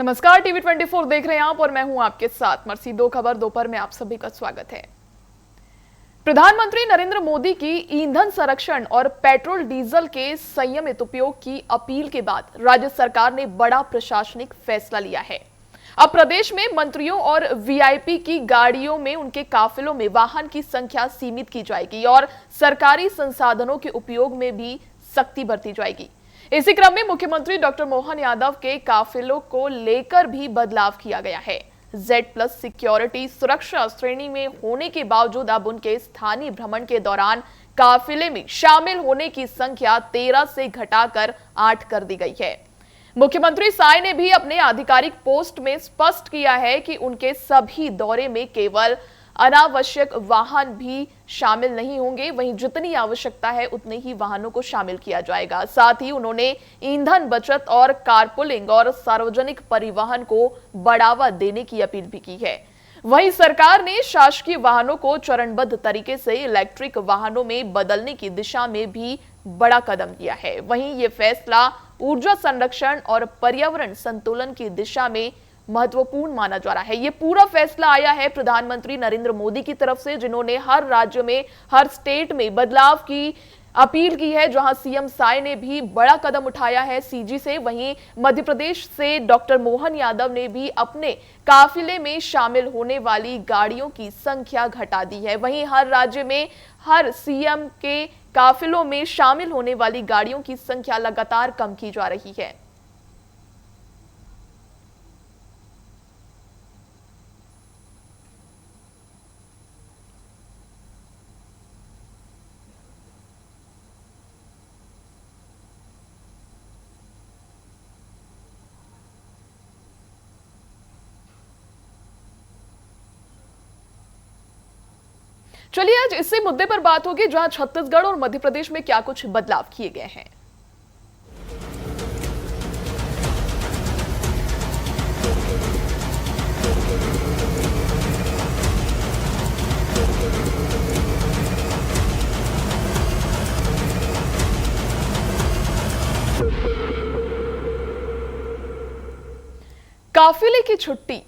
नमस्कार, टीवी 24 देख रहे हैं आप और मैं हूं आपके साथ मर्सी। दो खबर दोपहर में आप सभी का स्वागत है। प्रधानमंत्री नरेंद्र मोदी की ईंधन संरक्षण और पेट्रोल डीजल के संयमित उपयोग की अपील के बाद राज्य सरकार ने बड़ा प्रशासनिक फैसला लिया है। अब प्रदेश में मंत्रियों और वीआईपी की गाड़ियों में उनके काफिलों में वाहन की संख्या सीमित की जाएगी और सरकारी संसाधनों के उपयोग में भी सख्ती बरती जाएगी। इसी क्रम में मुख्यमंत्री डॉक्टर मोहन यादव के काफिलों को लेकर भी बदलाव किया गया है। Z+ सिक्योरिटी सुरक्षा श्रेणी में होने के बावजूद अब उनके स्थानीय भ्रमण के दौरान काफिले में शामिल होने की संख्या 13 से घटाकर 8 कर दी गई है। मुख्यमंत्री साय ने भी अपने आधिकारिक पोस्ट में स्पष्ट किया है कि उनके सभी दौरे में केवल अनावश्यक वाहन भी शामिल नहीं होंगे, वहीं जितनी आवश्यकता है उतने ही वाहनों को शामिल किया जाएगा। साथ ही उन्होंने ईंधन बचत और कारपूलिंग और सार्वजनिक परिवहन को बढ़ावा देने की अपील भी की है। वहीं सरकार ने शासकीय वाहनों को चरणबद्ध तरीके से इलेक्ट्रिक वाहनों में बदलने की दिशा में भी बड़ा कदम लिया है। वहीं ये फैसला ऊर्जा संरक्षण और पर्यावरण संतुलन की दिशा में महत्वपूर्ण माना जा रहा है। ये पूरा फैसला आया है प्रधानमंत्री नरेंद्र मोदी की तरफ से, जिन्होंने हर राज्य में, हर स्टेट में बदलाव की अपील की है। जहां सीएम साय ने भी बड़ा कदम उठाया है सीजी से, वहीं मध्य प्रदेश से डॉक्टर मोहन यादव ने भी अपने काफिले में शामिल होने वाली गाड़ियों की संख्या घटा दी है। वहीं हर राज्य में हर सीएम के काफिलों में शामिल होने वाली गाड़ियों की संख्या लगातार कम की जा रही है। चलिए आज इसी मुद्दे पर बात होगी, जहां छत्तीसगढ़ और मध्य प्रदेश में क्या कुछ बदलाव किए गए हैं। काफिले की छुट्टी।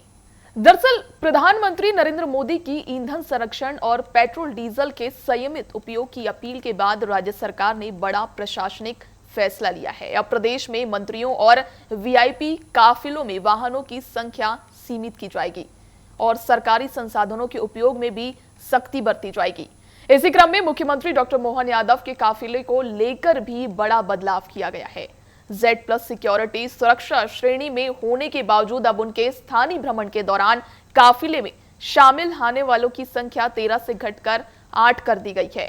दरअसल प्रधानमंत्री नरेंद्र मोदी की ईंधन संरक्षण और पेट्रोल डीजल के संयमित उपयोग की अपील के बाद राज्य सरकार ने बड़ा प्रशासनिक फैसला लिया है। अब प्रदेश में मंत्रियों और वीआईपी काफिलों में वाहनों की संख्या सीमित की जाएगी और सरकारी संसाधनों के उपयोग में भी सख्ती बरती जाएगी। इसी क्रम में मुख्यमंत्री डॉक्टर मोहन यादव के काफिले को लेकर भी बड़ा बदलाव किया गया है। Z+ सिक्योरिटी सुरक्षा श्रेणी में होने के बावजूद अब उनके स्थानीय भ्रमण के दौरान काफिले में शामिल होने वालों की संख्या 13 से घटकर 8 कर दी गई है।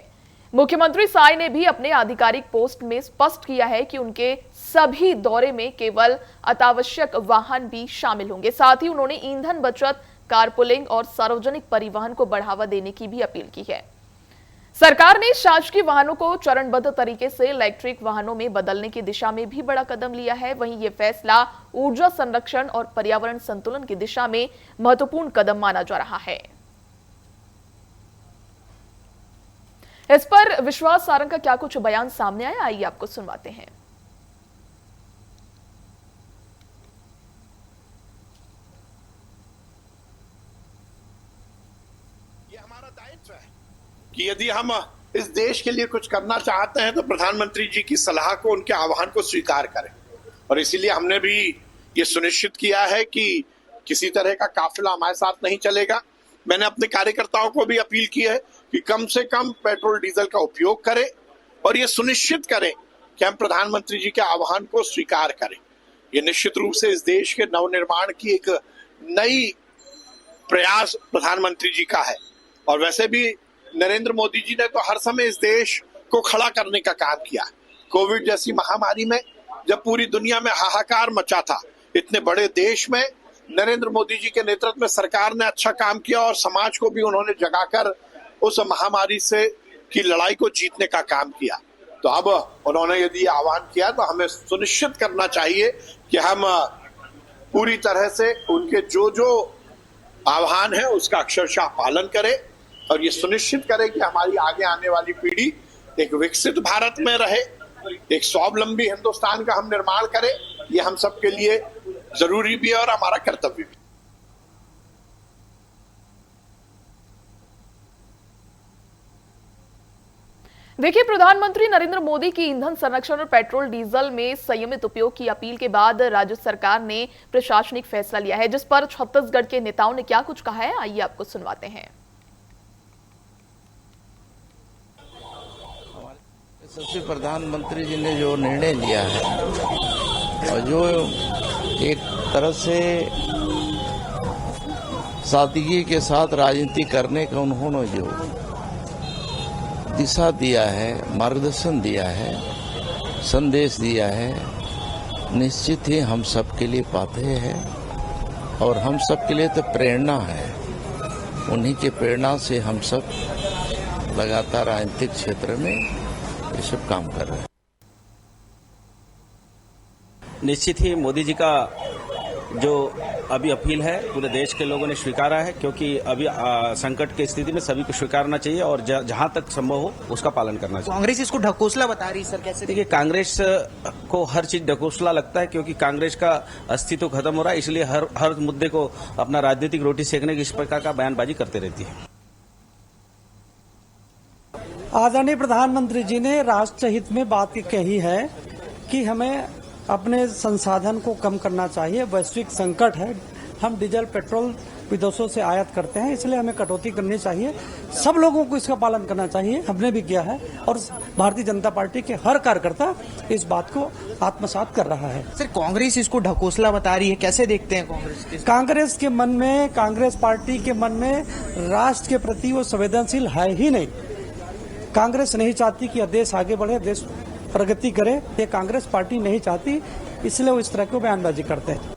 मुख्यमंत्री साय ने भी अपने आधिकारिक पोस्ट में स्पष्ट किया है कि उनके सभी दौरे में केवल अत्यावश्यक वाहन भी शामिल होंगे। साथ ही उन्होंने ईंधन बचत, कारपूलिंग और सार्वजनिक परिवहन को बढ़ावा देने की भी अपील की है। सरकार ने शासकीय वाहनों को चरणबद्ध तरीके से इलेक्ट्रिक वाहनों में बदलने की दिशा में भी बड़ा कदम लिया है। वहीं यह फैसला ऊर्जा संरक्षण और पर्यावरण संतुलन की दिशा में महत्वपूर्ण कदम माना जा रहा है। इस पर विश्वास सारंग का क्या कुछ बयान सामने आया, आइए आपको सुनवाते हैं। ये हमारा दायित्व है कि यदि हम इस देश के लिए कुछ करना चाहते हैं तो प्रधानमंत्री जी की सलाह को, उनके आह्वान को स्वीकार करें। और इसीलिए हमने भी ये सुनिश्चित किया है कि किसी तरह का काफिला हमारे साथ नहीं चलेगा। मैंने अपने कार्यकर्ताओं को भी अपील की है कि कम से कम पेट्रोल डीजल का उपयोग करें और ये सुनिश्चित करें कि हम प्रधानमंत्री जी के आह्वान को स्वीकार करें। ये निश्चित रूप से इस देश के नवनिर्माण की एक नई प्रयास प्रधानमंत्री जी का है। और वैसे भी नरेंद्र मोदी जी ने तो हर समय इस देश को खड़ा करने का काम किया। कोविड जैसी महामारी में जब पूरी दुनिया में हाहाकार मचा था, इतने बड़े देश में नरेंद्र मोदी जी के नेतृत्व में सरकार ने अच्छा काम किया और समाज को भी उन्होंने जगाकर उस महामारी से की लड़ाई को जीतने का काम किया। तो अब उन्होंने यदि आह्वान किया तो हमें सुनिश्चित करना चाहिए कि हम पूरी तरह से उनके जो जो आह्वान है उसका अक्षरशः पालन करें और ये सुनिश्चित करें कि हमारी आगे आने वाली पीढ़ी एक विकसित भारत में रहे, एक स्वावलंबी हिंदुस्तान का हम निर्माण करें। ये हम सबके लिए जरूरी भी है और हमारा कर्तव्य भी। देखिए, प्रधानमंत्री नरेंद्र मोदी की ईंधन संरक्षण और पेट्रोल डीजल में संयमित उपयोग की अपील के बाद राज्य सरकार ने प्रशासनिक फैसला लिया है, जिस पर छत्तीसगढ़ के नेताओं ने क्या कुछ कहा है, आइए आपको सुनवाते हैं। सबसे प्रधानमंत्री जी ने जो निर्णय लिया है और जो एक तरह से सादगी के साथ राजनीति करने का उन्होंने जो दिशा दिया है, मार्गदर्शन दिया है, संदेश दिया है, निश्चित ही हम सब के लिए पाथेय है और हम सब के लिए तो प्रेरणा है। उन्हीं के प्रेरणा से हम सब लगातार राजनीतिक क्षेत्र में ये सब काम कर रहे हैं। निश्चित ही मोदी जी का जो अभी अपील है पूरे देश के लोगों ने स्वीकारा है, क्योंकि अभी संकट की स्थिति में सभी को स्वीकारना चाहिए और जहां तक संभव हो उसका पालन करना चाहिए। कांग्रेस इसको ढकोसला बता रही, सर कैसे? देखिए, कांग्रेस को हर चीज ढकोसला लगता है, क्योंकि कांग्रेस का अस्तित्व खत्म हो रहा है, इसलिए हर मुद्दे को अपना राजनीतिक रोटी सेकने की इस प्रकार का बयानबाजी करते रहती है। आदरणीय प्रधानमंत्री जी ने राष्ट्र हित में बात कही है कि हमें अपने संसाधन को कम करना चाहिए। वैश्विक संकट है, हम डीजल पेट्रोल विदेशों से आयात करते हैं, इसलिए हमें कटौती करनी चाहिए। सब लोगों को इसका पालन करना चाहिए, हमने भी किया है और भारतीय जनता पार्टी के हर कार्यकर्ता इस बात को आत्मसात कर रहा है। सर, कांग्रेस इसको ढकोसला बता रही है, कैसे देखते हैं कांग्रेस? कांग्रेस के मन में, कांग्रेस पार्टी के मन में राष्ट्र के प्रति वो संवेदनशील है ही नहीं। कांग्रेस नहीं चाहती कि देश आगे बढ़े, देश प्रगति करे, ये कांग्रेस पार्टी नहीं चाहती, इसलिए वो इस तरह की बयानबाजी करते हैं।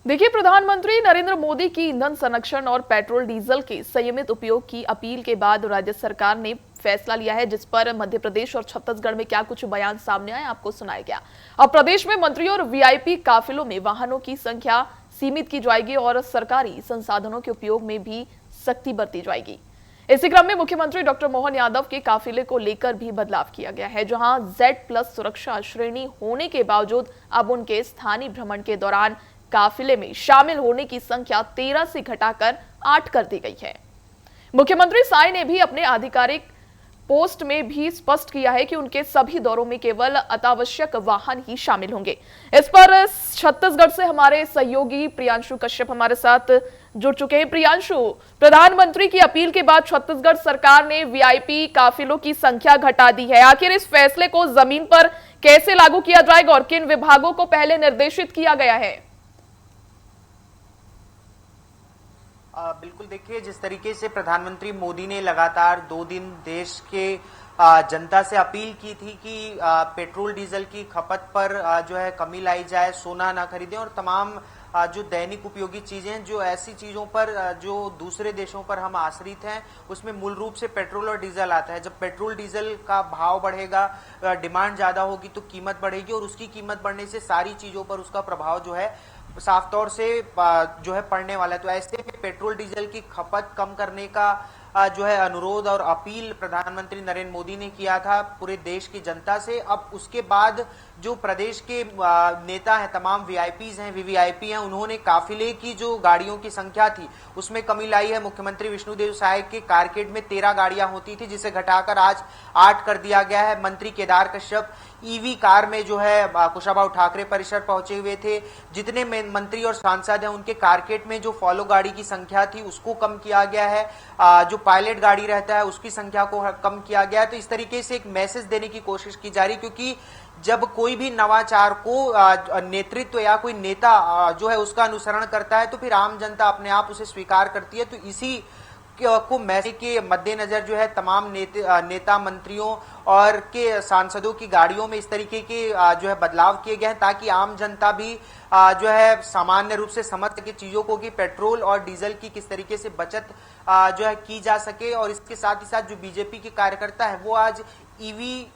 देखिए, प्रधानमंत्री नरेंद्र मोदी की ईंधन संरक्षण और पेट्रोल डीजल के संयमित उपयोग की अपील के बाद राज्य सरकार ने फैसला लिया है, जिस पर मध्य प्रदेश और छत्तीसगढ़ में क्या कुछ बयान सामने आए, आपको सुनाया गया। अब प्रदेश में मंत्रियों और वीआईपी काफिलों में वाहनों की संख्या सीमित की जाएगी और सरकारी संसाधनों के उपयोग में भी सख्ती बरती जाएगी। इसी क्रम में मुख्यमंत्री डॉक्टर मोहन यादव के काफिले को लेकर भी बदलाव किया गया है, जहां Z+ सुरक्षा श्रेणी होने के बावजूद अब उनके स्थानीय भ्रमण के दौरान काफिले में शामिल होने की संख्या 13 से घटाकर 8 कर दी गई है। मुख्यमंत्री साय ने भी अपने आधिकारिक पोस्ट में भी स्पष्ट किया है कि उनके सभी दौरों में केवल अत्यावश्यक वाहन ही शामिल होंगे। इस पर छत्तीसगढ़ से हमारे सहयोगी प्रियांशु कश्यप हमारे साथ जुड़ चुके हैं। प्रियांशु, प्रधानमंत्री की अपील के बाद छत्तीसगढ़ सरकार ने वीआईपी काफिलों की संख्या घटा दी है। आखिर इस फैसले को जमीन पर कैसे लागू किया जाएगा और किन विभागों को पहले निर्देशित किया गया है? बिल्कुल, देखिए, जिस तरीके से प्रधानमंत्री मोदी ने लगातार 2 दिन देश के जनता से अपील की थी कि पेट्रोल डीजल की खपत पर जो है कमी लाई जाए, सोना ना खरीदें और तमाम जो दैनिक उपयोगी चीजें, जो ऐसी चीजों पर जो दूसरे देशों पर हम आश्रित हैं, उसमें मूल रूप से पेट्रोल और डीजल आता है। जब पेट्रोल डीजल का भाव बढ़ेगा, डिमांड ज्यादा होगी तो कीमत बढ़ेगी और उसकी कीमत बढ़ने से सारी चीजों पर उसका प्रभाव जो है साफ तौर से जो है पड़ने वाला है। तो ऐसे में पेट्रोल डीजल की खपत कम करने का जो है अनुरोध और अपील प्रधानमंत्री नरेंद्र मोदी ने किया था पूरे देश की जनता से। अब उसके बाद जो प्रदेश के नेता हैं, तमाम वीआईपीज हैं, वीवीआईपी हैं, उन्होंने काफिले की जो गाड़ियों की संख्या थी उसमें कमी लाई है। मुख्यमंत्री विष्णुदेव साय के कारकेड में 13 गाड़ियां होती थी, जिसे घटाकर आज 8 कर दिया गया है। मंत्री केदार कश्यप ईवी कार में जो है कुशाभाऊ ठाकरे परिसर पहुंचे हुए थे। जितने मंत्री और सांसद हैं उनके कारकेट में जो फॉलो गाड़ी की संख्या थी उसको कम किया गया है, जो पायलट गाड़ी रहता है उसकी संख्या को कम किया गया है। तो इस तरीके से एक मैसेज देने की कोशिश की जा रही, क्योंकि जब कोई भी नवाचार को नेतृत्व या कोई नेता जो है उसका अनुसरण करता है तो फिर आम जनता अपने आप उसे स्वीकार करती है। तो इसी को मैसेज के मद्देनजर जो है तमाम नेता मंत्रियों और के सांसदों की गाड़ियों में इस तरीके के जो है बदलाव किए गए हैं, ताकि आम जनता भी जो है सामान्य रूप से समझ सके चीजों को कि पेट्रोल और डीजल की किस तरीके से बचत जो है की जा सके। और इसके साथ ही साथ जो बीजेपी के कार्यकर्ता है वो आज ईवी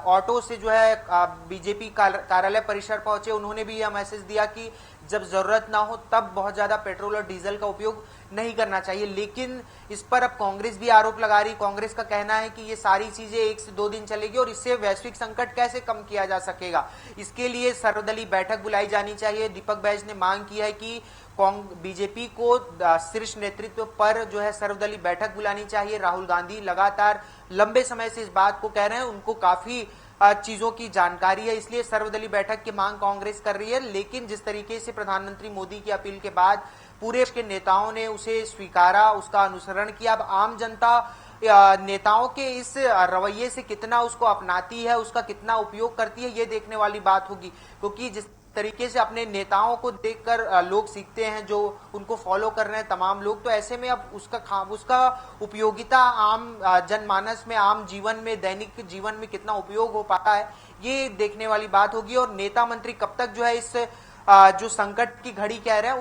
ऑटो से जो है बीजेपी कार्यालय परिसर पहुंचे। उन्होंने भी यह मैसेज दिया कि जब जरूरत ना हो तब बहुत ज्यादा पेट्रोल और डीजल का उपयोग नहीं करना चाहिए। लेकिन इस पर अब कांग्रेस भी आरोप लगा रही। कांग्रेस का कहना है कि ये सारी चीजें 1 से 2 दिन चलेगी और इससे वैश्विक संकट कैसे कम किया जा सकेगा। इसके लिए सर्वदलीय बैठक बुलाई जानी चाहिए। दीपक बैज ने मांग की है कि बीजेपी को शीर्ष नेतृत्व पर जो है सर्वदलीय बैठक बुलानी चाहिए। राहुल गांधी लगातार लंबे समय से इस बात को कह रहे हैं, उनको काफी चीजों की जानकारी है, इसलिए सर्वदलीय बैठक की मांग कांग्रेस कर रही है। लेकिन जिस तरीके से प्रधानमंत्री मोदी की अपील के बाद पूरे देश के नेताओं ने उसे स्वीकारा, उसका अनुसरण किया, अब आम जनता नेताओं के इस रवैये से कितना उसको अपनाती है, उसका कितना उपयोग करती है, ये देखने वाली बात होगी। क्योंकि जिस तरीके से अपने नेताओं को देखकर लोग सीखते हैं, जो उनको फॉलो कर रहे हैं तमाम लोग, तो ऐसे में अब उसका उपयोगिता आम जनमानस में, आम जीवन में, दैनिक जीवन में कितना उपयोग हो पाता है, ये देखने वाली बात होगी। और नेता मंत्री कब तक जो है इस जो संकट की घड़ी कह रहे हैं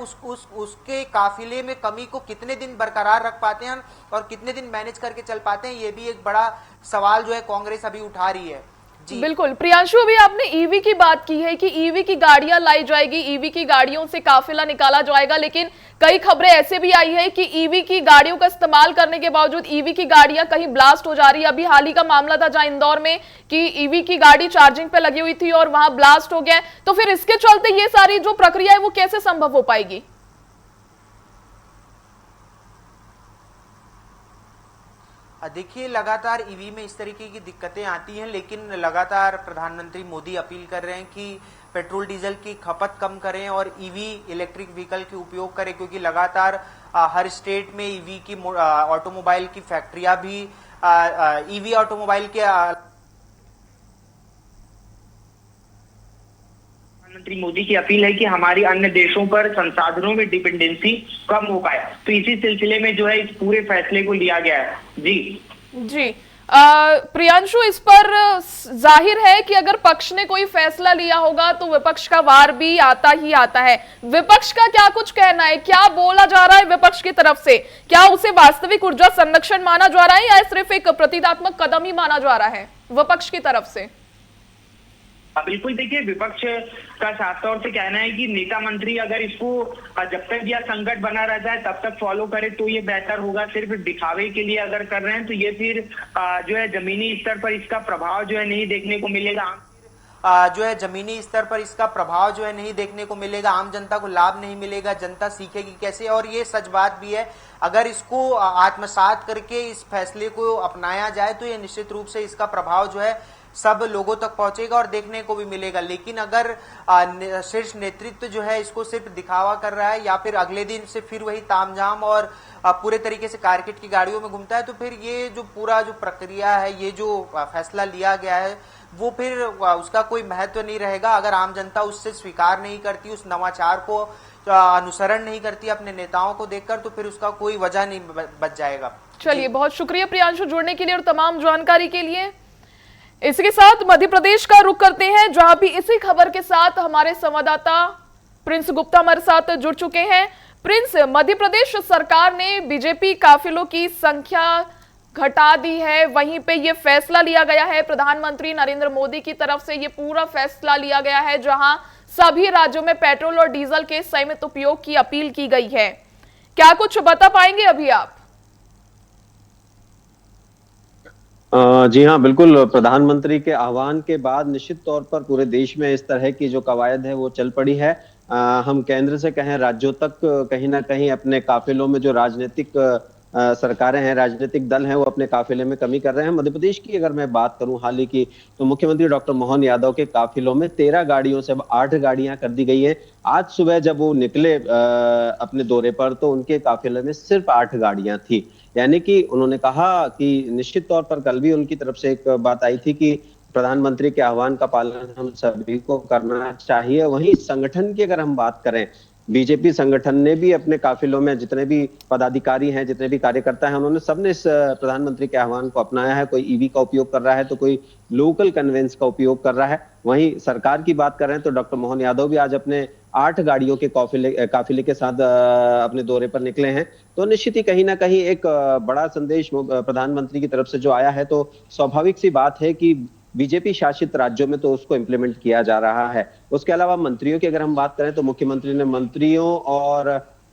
उसके काफिले में कमी को कितने दिन बरकरार रख पाते हैं और कितने दिन मैनेज करके चल पाते हैं, ये भी एक बड़ा सवाल जो है कांग्रेस अभी उठा रही है। बिल्कुल प्रियांशु, अभी आपने ईवी की बात की है कि ईवी की गाड़ियां लाई जाएगी, ईवी की गाड़ियों से काफिला निकाला जाएगा, लेकिन कई खबरें ऐसे भी आई है कि ईवी की गाड़ियों का इस्तेमाल करने के बावजूद ईवी की गाड़ियां कहीं ब्लास्ट हो जा रही है। अभी हाल ही का मामला था जहां इंदौर में कि ईवी की गाड़ी चार्जिंग पे लगी हुई थी और वहां ब्लास्ट हो गया। तो फिर इसके चलते ये सारी जो प्रक्रिया है वो कैसे संभव हो पाएगी? देखिए, लगातार ईवी में इस तरीके की दिक्कतें आती हैं, लेकिन लगातार प्रधानमंत्री मोदी अपील कर रहे हैं कि पेट्रोल डीजल की खपत कम करें और ईवी इलेक्ट्रिक व्हीकल के उपयोग करें, क्योंकि लगातार हर स्टेट में ईवी की ऑटोमोबाइल की फैक्ट्रियां भी ईवी ऑटोमोबाइल के प्रधानमंत्री मोदी की अपील है कि हमारी अन्य देशों पर संसाधनों में डिपेंडेंसी कम हो पाए, तो इसी सिलसिले में जो है इस पूरे फैसले को लिया गया है। जी प्रियांशु, इस पर जाहिर है कि अगर पक्ष ने कोई फैसला लिया होगा तो विपक्ष का वार भी आता ही आता है। विपक्ष का क्या कुछ कहना है, क्या बोला जा रहा है विपक्ष की तरफ से? क्या उसे वास्तविक ऊर्जा संरक्षण माना जा रहा है या सिर्फ एक प्रतीकात्मक कदम ही माना जा रहा है विपक्ष की तरफ से? बिल्कुल, देखिए, विपक्ष का साफ तौर से कहना है कि नेता मंत्री अगर इसको जब तक यह संकट बना रहता है तब तक फॉलो करे तो ये बेहतर होगा। सिर्फ दिखावे के लिए अगर कर रहे हैं तो ये फिर जो है जमीनी स्तर पर इसका प्रभाव जो है नहीं देखने को मिलेगा। जमीनी स्तर पर इसका प्रभाव जो है नहीं देखने को मिलेगा, आम जनता को लाभ नहीं मिलेगा, जनता सीखेगी कैसे? और ये सच बात भी है, अगर इसको आत्मसात करके इस फैसले को अपनाया जाए तो ये निश्चित रूप से इसका प्रभाव जो है सब लोगों तक पहुंचेगा और देखने को भी मिलेगा। लेकिन अगर शीर्ष नेतृत्व जो है इसको सिर्फ दिखावा कर रहा है या फिर अगले दिन से फिर वही तामझाम और पूरे तरीके से कारकेट की गाड़ियों में घूमता है, तो फिर ये जो पूरा जो प्रक्रिया है, ये जो फैसला लिया गया है, वो फिर उसका कोई महत्व नहीं रहेगा। अगर आम जनता उससे स्वीकार नहीं करती, उस नवाचार को अनुसरण नहीं करती अपने नेताओं को देखकर, तो फिर उसका कोई वजह नहीं बच जाएगा। चलिए, बहुत शुक्रिया प्रियांशु जुड़ने के लिए और तमाम जानकारी के लिए। इसके साथ मध्य प्रदेश का रुख करते हैं, जहां भी इसी खबर के साथ हमारे संवाददाता प्रिंस गुप्ता हमारे साथ जुड़ चुके हैं। प्रिंस, मध्य प्रदेश सरकार ने बीजेपी काफिलों की संख्या घटा दी है, वहीं पे ये फैसला लिया गया है प्रधानमंत्री नरेंद्र मोदी की तरफ से। ये पूरा फैसला लिया गया है जहां सभी राज्यों में पेट्रोल और डीजल के सीमित उपयोग की अपील की गई है। क्या कुछ बता पाएंगे अभी आप? जी हाँ, बिल्कुल। प्रधानमंत्री के आह्वान के बाद निश्चित तौर पर पूरे देश में इस तरह की जो कवायद है वो चल पड़ी है। हम केंद्र से कहें राज्यों तक कहीं ना कहीं अपने काफिलों में जो राजनीतिक सरकारें हैं, राजनीतिक दल हैं, वो अपने काफिले में कमी कर रहे हैं। मध्य प्रदेश की अगर मैं बात करूं हाल ही की, तो मुख्यमंत्री डॉक्टर मोहन यादव के काफिलों में 13 गाड़ियों से अब 8 गाड़ियां कर दी गई है। आज सुबह जब वो निकले अपने दौरे पर तो उनके काफिले में सिर्फ 8 गाड़ियां थी। यानी कि उन्होंने कहा कि निश्चित तौर पर कल भी उनकी तरफ से एक बात आई थी कि प्रधानमंत्री के आह्वान का पालन हम सभी को करना चाहिए। वहीं संगठन की अगर हम बात करें, बीजेपी संगठन ने भी अपने काफिलों में जितने भी पदाधिकारी हैं, जितने भी कार्यकर्ता हैं, उन्होंने सबने इस प्रधानमंत्री के आह्वान को अपनाया है। कोई ईवी का उपयोग कर रहा है तो कोई लोकल कन्वेंस का उपयोग कर रहा है। वहीं सरकार की बात कर रहे हैं तो डॉक्टर मोहन यादव भी आज अपने 8 गाड़ियों के काफिले के साथ अपने दौरे पर निकले हैं। तो निश्चित ही कहीं ना कहीं एक बड़ा संदेश प्रधानमंत्री की तरफ से जो आया है, तो स्वाभाविक सी बात है कि बीजेपी शासित राज्यों में तो उसको इम्प्लीमेंट किया जा रहा है। उसके अलावा मंत्रियों की अगर हम बात करें तो मुख्यमंत्री ने मंत्रियों और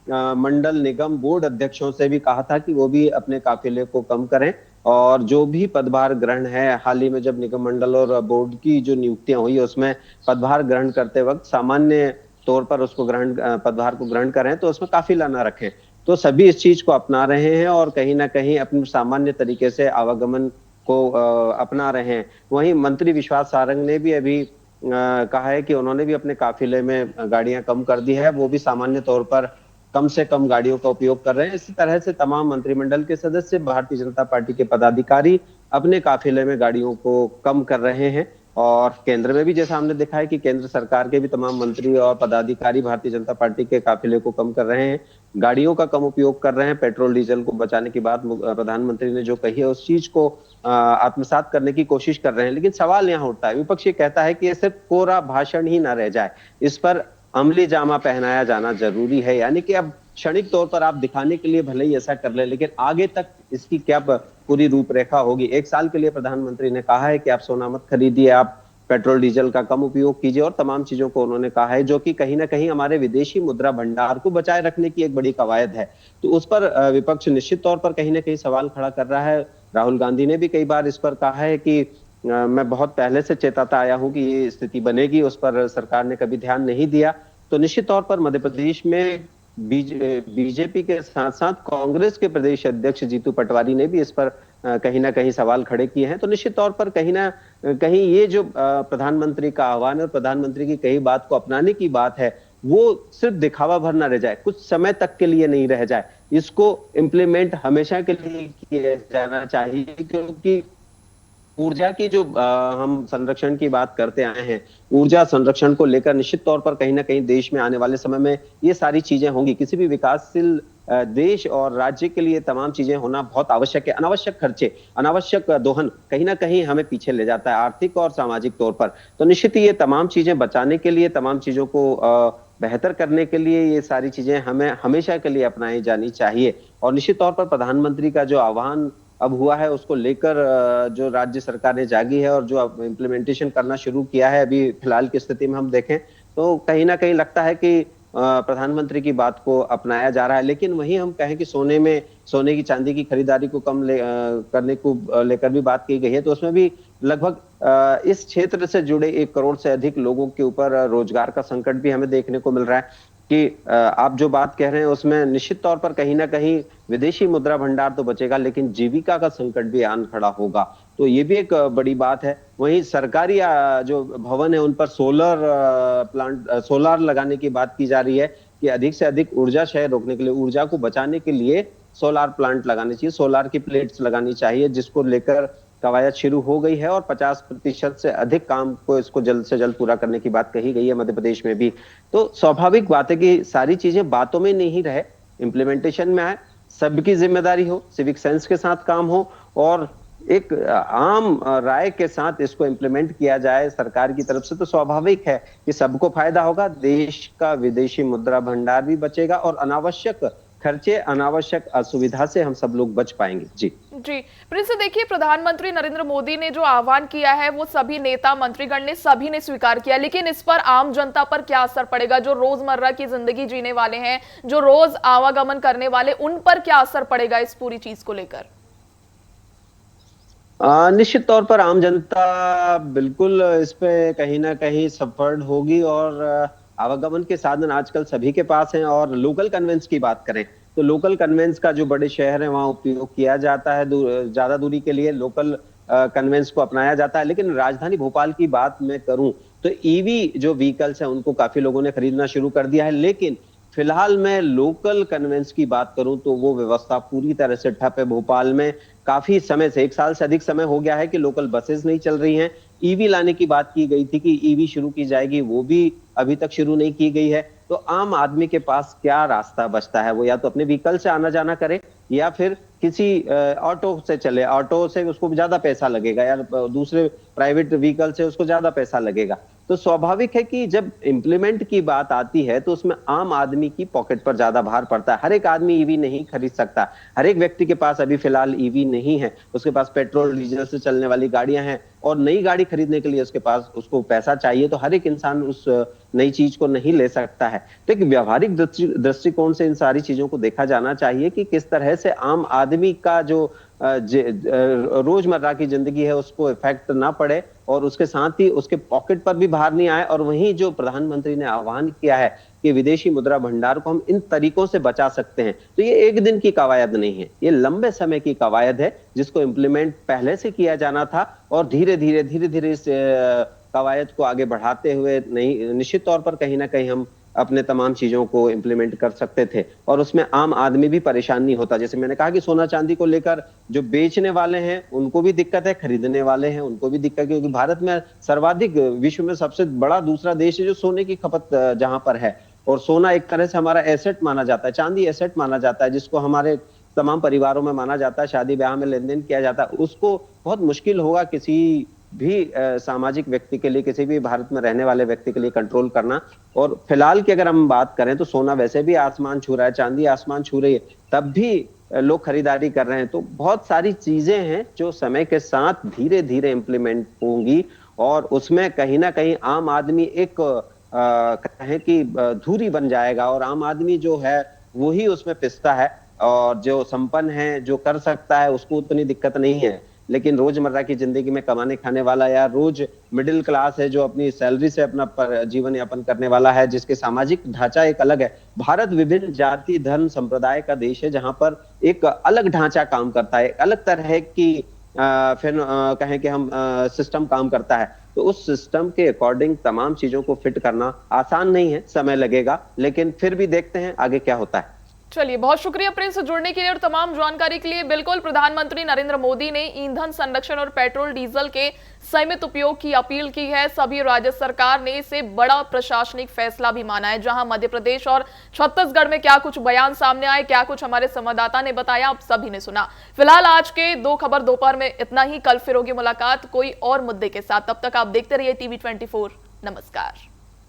मंडल निगम बोर्ड अध्यक्षों से भी कहा था कि वो भी अपने काफिले को कम करें और जो भी पदभार ग्रहण है, हाल ही में जब निगम मंडल और बोर्ड की जो नियुक्तियां हुई उसमें पदभार ग्रहण करते वक्त सामान्य तौर पर उसको पदभार को ग्रहण करें तो उसमें काफिला ना रखें। तो सभी इस चीज को अपना रहे हैं और कहीं ना कहीं अपने सामान्य तरीके से आवागमन को अपना रहे हैं। वहीं मंत्री विश्वास सारंग ने भी अभी कहा है कि उन्होंने भी अपने काफिले में गाड़ियां कम कर दी है, वो भी सामान्य तौर पर कम से कम गाड़ियों का उपयोग कर रहे हैं। इसी तरह से तमाम मंत्रिमंडल के सदस्य, भारतीय जनता पार्टी के पदाधिकारी अपने काफिले में गाड़ियों को कम कर रहे हैं। और केंद्र में भी जैसा हमने देखा है कि केंद्र सरकार के भी तमाम मंत्री और पदाधिकारी भारतीय जनता पार्टी के काफिले को कम कर रहे हैं, गाड़ियों का कम उपयोग कर रहे हैं। पेट्रोल डीजल को बचाने की बात प्रधानमंत्री ने जो कही है उस चीज को आत्मसात करने की कोशिश कर रहे हैं। लेकिन सवाल यहाँ उठता है, विपक्ष ये कहता है कि ये सिर्फ कोरा भाषण ही ना रह जाए, इस पर अमली जामा पहनाया जाना जरूरी है। यानी कि अब क्षणिक तौर पर आप दिखाने के लिए भले ही ऐसा कर ले, लेकिन आगे तक इसकी क्या पूरी रूपरेखा होगी। 1 साल के लिए प्रधानमंत्री ने कहा है कि आप सोना मत खरीदिए, आप पेट्रोल डीजल का कम उपयोग कीजिए और तमाम चीजों को उन्होंने कहा है, जो कि कहीं ना कहीं हमारे विदेशी मुद्रा भंडार को बचाए रखने की एक बड़ी कवायद है। तो उस पर विपक्ष निश्चित तौर पर कहीं ना कहीं सवाल खड़ा कर रहा है। राहुल गांधी ने भी कई बार इस पर कहा है कि मैं बहुत पहले से चेताता आया हूं कि ये स्थिति बनेगी, उस पर सरकार ने कभी ध्यान नहीं दिया। तो निश्चित तौर पर मध्य प्रदेश में बीजेपी के साथ साथ कांग्रेस के प्रदेश अध्यक्ष जीतू पटवारी ने भी इस पर कहीं ना कहीं सवाल खड़े किए हैं। तो निश्चित तौर पर कहीं ना कहीं ये जो प्रधानमंत्री का आह्वान है और प्रधानमंत्री की कई बात को अपनाने की बात है, वो सिर्फ दिखावा भर ना रह जाए, कुछ समय तक के लिए नहीं रह जाए, इसको इम्प्लीमेंट हमेशा के लिए किया जाना चाहिए। क्योंकि ऊर्जा की जो हम संरक्षण की बात करते आए हैं, ऊर्जा संरक्षण को लेकर निश्चित तौर पर कहीं ना कहीं देश में आने वाले समय में ये सारी चीजें होंगी। किसी भी विकासशील देश और राज्य के लिए तमाम चीजें होना बहुत आवश्यक है। अनावश्यक खर्चे, अनावश्यक दोहन कहीं ना कहीं हमें पीछे ले जाता है आर्थिक और सामाजिक तौर पर। तो निश्चित ही ये तमाम चीजें बचाने के लिए, तमाम चीजों को बेहतर करने के लिए ये सारी चीजें हमें हमेशा के लिए अपनाई जानी चाहिए। और निश्चित तौर पर प्रधानमंत्री का जो आह्वान अब हुआ है उसको लेकर जो राज्य सरकार ने जागी है और जो अब इम्प्लीमेंटेशन करना शुरू किया है, अभी फिलहाल की स्थिति में हम देखें तो कहीं ना कहीं लगता है कि प्रधानमंत्री की बात को अपनाया जा रहा है। लेकिन वहीं हम कहें कि सोने की चांदी की खरीदारी को कम करने को लेकर भी बात की गई है, तो उसमें भी लगभग इस क्षेत्र से जुड़े 1 करोड़ से अधिक लोगों के ऊपर रोजगार का संकट भी हमें देखने को मिल रहा है। कि आप जो बात कह रहे हैं उसमें निश्चित तौर पर कहीं ना कहीं विदेशी मुद्रा भंडार तो बचेगा, लेकिन जीविका का संकट भी आन खड़ा होगा। तो ये भी एक बड़ी बात है। वहीं सरकारी जो भवन है उन पर सोलार लगाने की बात की जा रही है कि अधिक से अधिक ऊर्जा क्षय रोकने के लिए, ऊर्जा को बचाने के लिए सोलार प्लांट लगाने चाहिए, सोलार की प्लेट्स लगानी चाहिए, जिसको लेकर कवायद शुरू हो गई है और 50% से अधिक काम को इसको जल्द से जल्द पूरा करने की बात कही गई है मध्य प्रदेश में भी। तो स्वाभाविक बात है कि सारी चीजें बातों में नहीं रहे, इम्प्लीमेंटेशन में आए, सबकी जिम्मेदारी हो, सिविक सेंस के साथ काम हो और एक आम राय के साथ इसको इम्प्लीमेंट किया जाए सरकार की तरफ से। तो स्वाभाविक है कि सबको फायदा होगा, देश का विदेशी मुद्रा भंडार भी बचेगा और अनावश्यक खर्चे, अनावश्यक असुविधा से हम सब लोग बच पाएंगे। जी प्रिंस, देखिए प्रधानमंत्री नरेंद्र मोदी ने जो आह्वान किया है वो सभी नेता मंत्रीगण ने सभी ने स्वीकार किया, लेकिन इस पर आम जनता पर क्या असर पड़ेगा? जो रोजमर्रा की जिंदगी जीने वाले हैं, जो रोज आवागमन करने वाले, उन पर क्या असर पड़ेगा इस पूरी चीज को लेकर? निश्चित तौर पर आम जनता बिल्कुल इस पे कहीं ना कहीं सफर्ड होगी और आवागमन के साधन आजकल सभी के पास हैं। और लोकल कन्वेंस की बात करें तो लोकल कन्वेंस का जो बड़े शहर है वहां उपयोग किया जाता है, ज्यादा दूरी के लिए लोकल कन्वेंस को अपनाया जाता है। लेकिन राजधानी भोपाल की बात मैं करूं तो ईवी जो व्हीकल्स हैं उनको काफी लोगों ने खरीदना शुरू कर दिया है। लेकिन फिलहाल मैं लोकल कन्वेंस की बात करूं तो वो व्यवस्था पूरी तरह से ठप है। भोपाल में काफी समय से, 1 साल से अधिक समय हो गया है कि लोकल बसेस नहीं चल रही हैं। ईवी लाने की बात की गई थी कि ईवी शुरू की जाएगी, वो भी अभी तक शुरू नहीं की गई है। तो आम आदमी के पास क्या रास्ता बचता है? वो या तो अपने व्हीकल से आना जाना करे या फिर किसी ऑटो से चले, ऑटो से उसको ज्यादा पैसा लगेगा या दूसरे प्राइवेट व्हीकल से उसको ज्यादा पैसा लगेगा। तो स्वाभाविक है कि जब इंप्लीमेंट की बात आती है तो उसमें आम आदमी की पॉकेट पर ज्यादा भार पड़ता है। हर एक आदमी ईवी नहीं खरीद सकता, हर एक व्यक्ति के पास अभी फिलहाल ईवी नहीं है, उसके पास पेट्रोल डीजल से चलने वाली गाड़ियां हैं। और नई गाड़ी खरीदने के लिए उसके पास उसको पैसा चाहिए, तो हर एक इंसान उस नई चीज को नहीं ले सकता है। तो एक व्यवहारिक दृष्टिकोण से इन सारी चीजों को देखा जाना चाहिए कि किस तरह से आम आदमी का जो रोजमर्रा की जिंदगी है उसको इफेक्ट ना पड़े और उसके साथ ही उसके पॉकेट पर भी भार नहीं आए। और वहीं जो प्रधानमंत्री ने आह्वान किया है कि विदेशी मुद्रा भंडार को हम इन तरीकों से बचा सकते हैं, तो ये एक दिन की कवायद नहीं है, ये लंबे समय की कवायद है जिसको इम्प्लीमेंट पहले से किया जाना था और धीरे धीरे इस कवायद को आगे बढ़ाते हुए नहीं निश्चित तौर पर कहीं ना कहीं हम अपने तमाम चीजों को इम्प्लीमेंट कर सकते थे और उसमें आम आदमी भी परेशान नहीं होता। जैसे मैंने कहा कि सोना चांदी को लेकर जो बेचने वाले हैं उनको भी दिक्कत है, खरीदने वाले हैं उनको भी दिक्कत है, क्योंकि भारत में सर्वाधिक विश्व में सबसे बड़ा दूसरा देश है जो सोने की खपत जहां पर है, और सोना एक तरह से हमारा एसेट माना जाता है, चांदी एसेट माना जाता है, जिसको हमारे तमाम परिवारों में माना जाता है, शादी ब्याह में लेन देन किया जाता है। उसको बहुत मुश्किल होगा किसी भी सामाजिक व्यक्ति के लिए, किसी भी भारत में रहने वाले व्यक्ति के लिए कंट्रोल करना। और फिलहाल की अगर हम बात करें तो सोना वैसे भी आसमान छू रहा है, चांदी आसमान छू रही है, तब भी लोग खरीदारी कर रहे हैं। तो बहुत सारी चीजें हैं जो समय के साथ धीरे धीरे इंप्लीमेंट होंगी और उसमें कहीं ना कहीं आम आदमी एक कहें कि धुरी बन जाएगा और आम आदमी जो है वही उसमें पिसता है, और जो संपन्न है जो कर सकता है उसको उतनी दिक्कत नहीं है। लेकिन रोजमर्रा की जिंदगी में कमाने खाने वाला या रोज मिडिल क्लास है जो अपनी सैलरी से अपना जीवन यापन करने वाला है, जिसके सामाजिक ढांचा एक अलग है। भारत विभिन्न जाति धर्म संप्रदाय का देश है जहां पर एक अलग ढांचा काम करता है, अलग तरह की फिर कहें कि हम सिस्टम काम करता है। तो उस सिस्टम के अकॉर्डिंग तमाम चीजों को फिट करना आसान नहीं है, समय लगेगा, लेकिन फिर भी देखते हैं आगे क्या होता है। चलिए, बहुत शुक्रिया प्रिंस से जुड़ने के लिए और तमाम जानकारी के लिए। बिल्कुल, प्रधानमंत्री नरेंद्र मोदी ने ईंधन संरक्षण और पेट्रोल डीजल के सीमित उपयोग की अपील की है। सभी राज्य सरकार ने इसे बड़ा प्रशासनिक फैसला भी माना है। जहां मध्य प्रदेश और छत्तीसगढ़ में क्या कुछ बयान सामने आए, क्या कुछ हमारे संवाददाता ने बताया, आप सभी ने सुना। फिलहाल आज के 2 खबर दोपहर में इतना ही। कल फिर होगी मुलाकात कोई और मुद्दे के साथ। तब तक आप देखते रहिए TV24। नमस्कार।